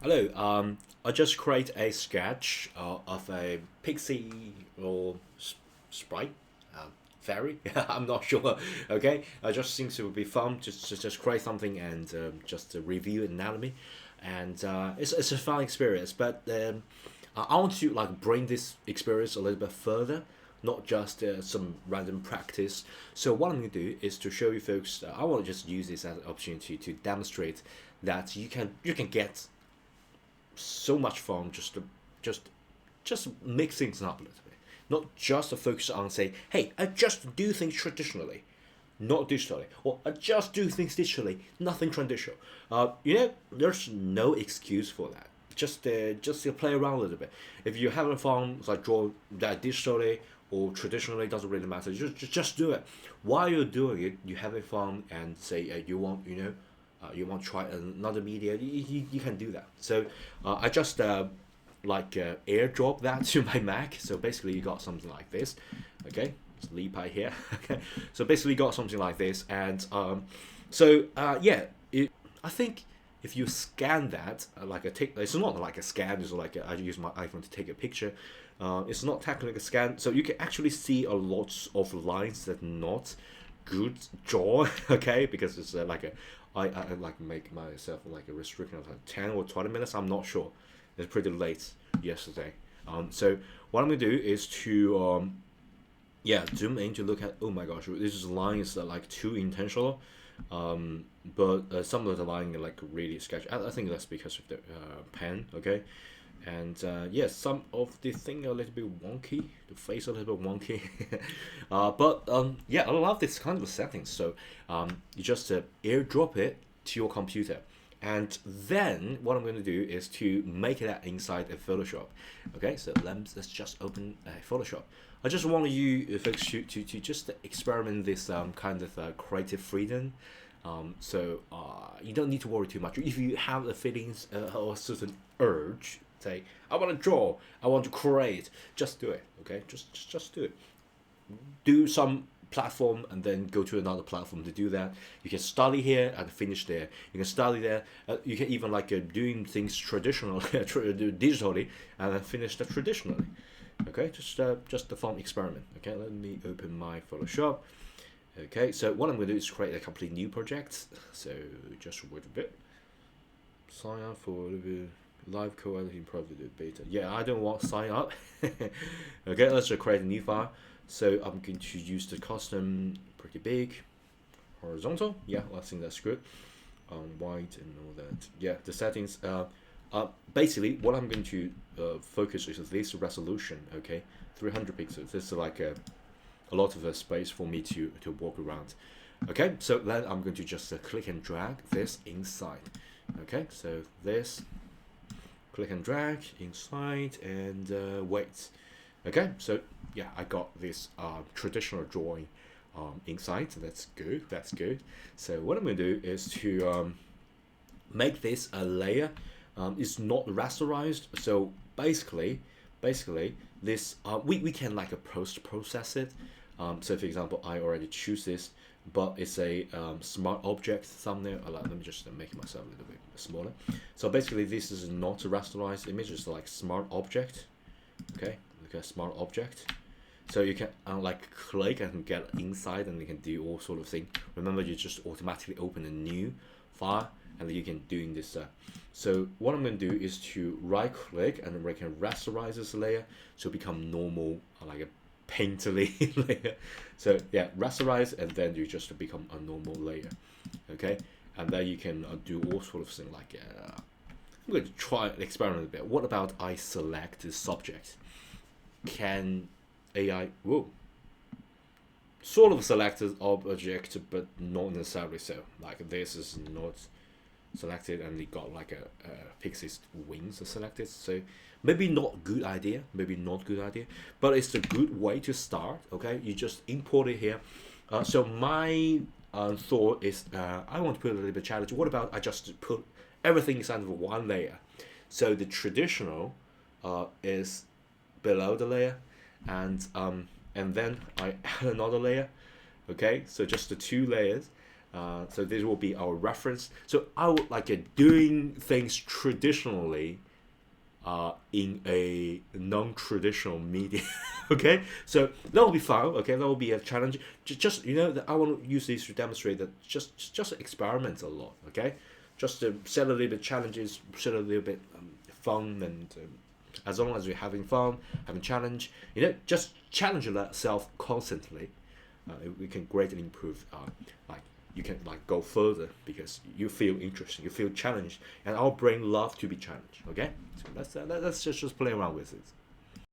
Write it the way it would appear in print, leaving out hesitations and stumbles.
Hello, I just create a sketch of a pixie or sprite, fairy. I'm not sure. Okay, I just think it would be fun just create something and just review anatomy, and it's a fun experience. But I want to like bring this experience a little bit further, not just some random practice. So what I'm going to do is to show you folks. I want to just use this as an opportunity to demonstrate that you can get so much fun just just mix things up a little bit. Not just to focus on say, hey, I just do things traditionally, not digitally, or I just do things digitally, nothing traditional. There's no excuse for that. Just to play around a little bit. If you're having fun, like draw that digitally or traditionally, doesn't really matter. Just do it. While you're doing it, you're having fun, and say you want to try another media, you can do that. So I just airdrop that to my Mac. So basically, you got something like this. Okay, it's Lipai here. Okay, so basically, you got something like this, and yeah, I think if you scan that, it's not like a scan. It's like I use my iPhone to take a picture. It's not technically a scan, so you can actually see a lot of lines that not good draw. Okay, because it's I like make myself like a restriction of like 10 or 20 minutes. I'm not sure. It's pretty late yesterday. So what I'm gonna do is to zoom in to look at. Oh my gosh, this line is like too intentional. But some of the line are like really sketchy. I think that's because of the pen. Okay, and yes, some of the thing are a little bit wonky. The face a little bit wonky. But yeah, I love this kind of settings. So you just airdrop it to your computer. And then what I'm going to do is to make that inside a Photoshop. Okay, so let's just open Photoshop. I just want you folks to just experiment this kind of creative freedom. You don't need to worry too much. If you have the feelings or a certain urge, say I want to draw, I want to create, just do it. Okay, just do it. Do some platform and then go to another platform to do that. You can study here and finish there. You can study there. You can even doing things traditionally, digitally, and then finish that traditionally. Okay, just a fun experiment. Okay, let me open my Photoshop. Okay, so what I'm going to do is create a completely new project. So just wait a bit. Sign up for the live co-editing project beta. Yeah, I don't want to sign up. Okay, let's just create a new file. So I'm going to use the custom pretty big horizontal. Yeah, I think that's good. White and all that. Yeah, the settings. Basically, what I'm going to focus is this resolution. Okay, 300 pixels. This is like a lot of space for me to walk around. Okay, so then I'm going to just click and drag this inside. Okay, so this click and drag inside and wait. Okay, so yeah, I got this traditional drawing inside. So that's good. That's good. So what I'm going to do is to make this a layer. It's not rasterized. So basically, this we can like a post process it. So for example, I already choose this, but it's a smart object thumbnail. Let me just make myself a little bit smaller. So basically, this is not a rasterized image. It's like smart object. Okay, look at smart object. So you can click and get inside, and you can do all sort of thing. Remember, you just automatically open a new file, and then you can do this. So what I'm going to do is to right click, and then we can rasterize this layer to become normal, like a painterly layer. So yeah, rasterize, and then you just become a normal layer. Okay, and then you can do all sort of things like. I'm going to try and experiment a bit. What about I select the subject? Can AI sort of selected object, but not necessarily so. Like this is not selected, and it got like a pixie's wings are selected. So maybe not good idea, but it's a good way to start. Okay, you just import it here. So my thought is I want to put a little bit of challenge. What about I just put everything inside of one layer? So the traditional is below the layer, and then I add another layer. Okay, so just the two layers, So this will be our reference. So I would like doing things traditionally in a non-traditional media. Okay, so that will be fun. Okay, that will be a challenge. Just that I want to use this to demonstrate that just experiment a lot. Okay, just set a little bit challenges, set a little bit fun, and as long as you're having fun, having challenge, just challenge yourself constantly. We can greatly improve. Like you can like go further because you feel interesting, you feel challenged, and our brain love to be challenged. Okay, so let's just play around with it.